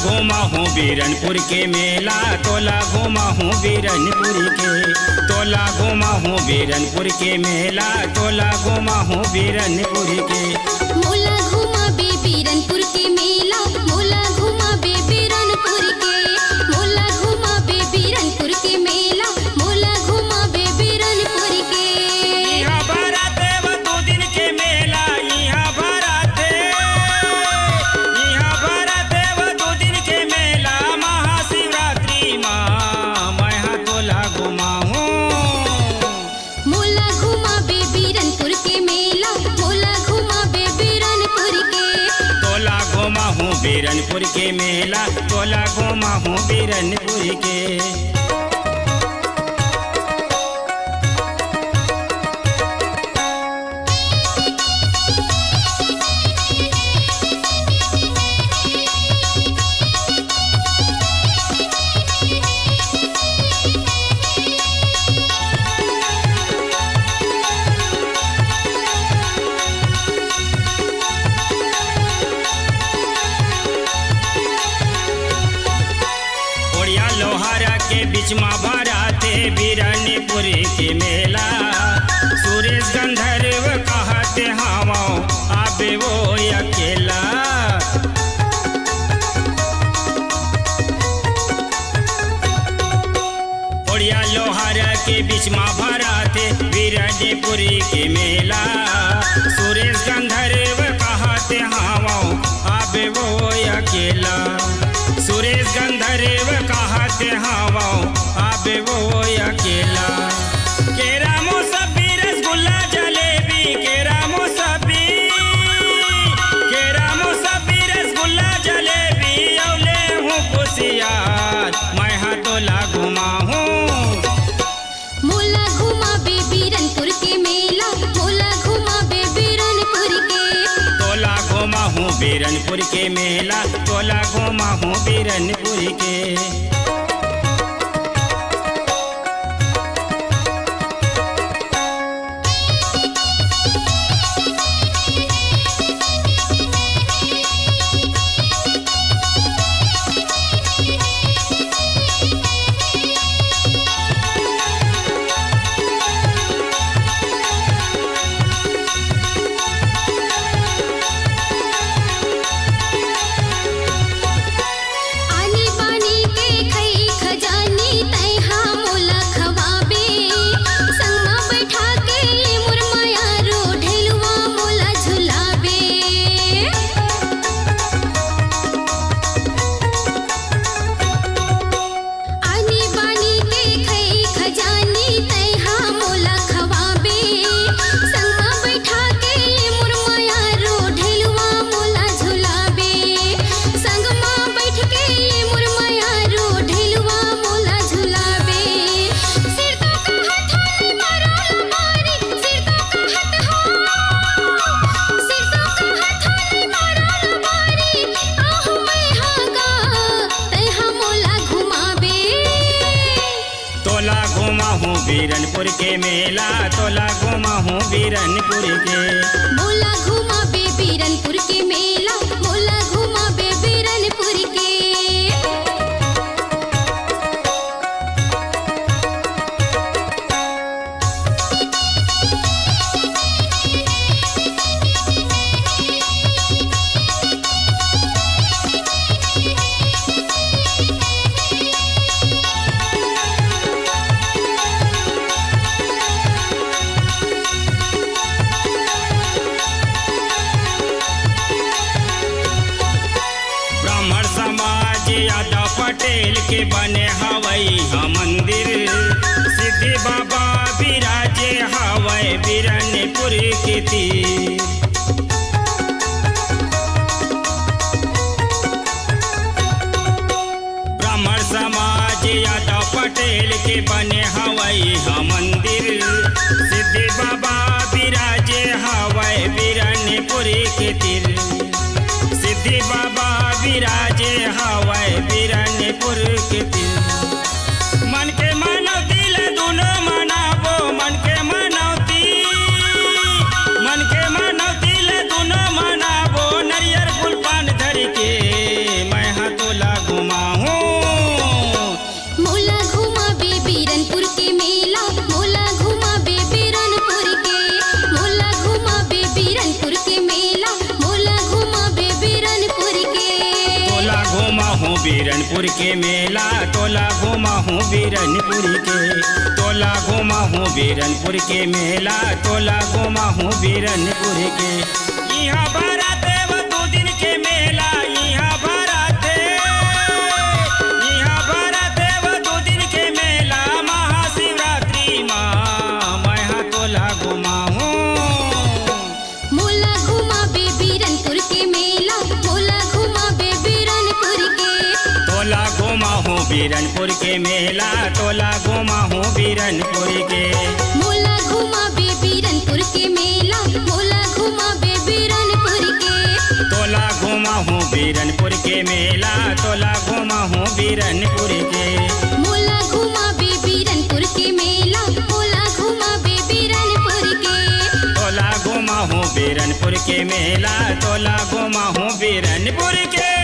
घूमा हूँ बीरनपुर के मेला, तोला घूमा हूँ बीरनपुर के, तोला घूमा हूँ बीरनपुर के मेला, तोला घूमा हूँ बीरनपुर के। मोला घुमा बे बीरनपुर के मेला, मोला घुमा बे बीरनपुर के, मोला घुमा बे बीरनपुर के मेला, मोला घुमा बे बीरनपुर के। यहाँ बाराते वो 2 दिन के मेला, यहाँ बाराते वो 2 दिन के मेला, महाशिवरात्रि माँ मैं तोला घुमा हूँ। मोला घुमा बे बीरनपुर के मेला, मोला घुमा बे बीरनपुर के, तोला घुमा हूँ बीरनपुर के मेला, तोला घुमा हूँ बीरनपुर के। लोहारा के बीच में भराते बीरनपुर के मेला, सुरेश गंधर्व कहते हवा आबे वो अकेला। ओड़िया लोहारा के बीच में भराते बीरनपुर के मेला, सुरेश गंधर्व कहते हवा आबे वो अकेला। सुरेश गंधर्व कहते हवा आबे वो अकेला। केरा मौसमी रसगुल्ला जलेबी, केरा मौसमी रसगुल्ला जलेबी, औले हूँ कुशियार मैं तोला घुमा हूँ। मोला घुमा बे बीरनपुर के मेला, मोला घुमा बे बीरनपुर के, तोला घुमा हूँ बीरनपुर के मेला, तोला घुमा हूँ बीरनपुर के। बीरनपुर के मेला, तोला घुमा हूँ बीरनपुर के। मोला घुमा बे बीरनपुर के मेला, मोला घुमा बे बीरनपुर के। यादव पटेल के बने हवई मंदिर, सिद्धि बाबा विराजे हवई बीरनपुर के तीर। ब्राह्मण समाज यादव पटेल के बने हवई मंदिर, सिद्धि बाबा विराजे हवई बीरनपुर के तीर। सिद्धि बाबा विराजे हवाए बीरनपुर के तीर। मन के मनौती ले दोनों मनाबो, मन के मनौती ले दोनों मनाबो, नरियर फूल पान धर के मैं तोला बीरनपुर के मेला तोला घुमा हूँ बीरनपुर के, तोला घुमा हूँ बीरनपुर के मेला तोला घुमा हूँ बीरनपुर के। यहाँ बाराते वो 2 दिन के मेला, यहाँ बाराते वो 2 दिन के मेला, महाशिवरात्रि माँ मैं तोला घुमा हूँ। मोला घुमा बे बीरनपुर के मेला, मोला घुमा बे बीरनपुर के, तोला घुमा हूँ बीरनपुर के मेला तोला घुमा हूँ बीरनपुर के। मोला घुमा बे बीरनपुर के मेला, मोला घुमा बे बीरनपुर के, तोला घुमा हूँ बीरनपुर के मेला तोला घुमा हूँ बीरनपुर के। मोला घुमा बे बीरनपुर के मेला, मोला घुमा बे बीरनपुर के, तोला घुमा हूँ बीरनपुर के मेला तोला घुमा हूँ बीरनपुर के।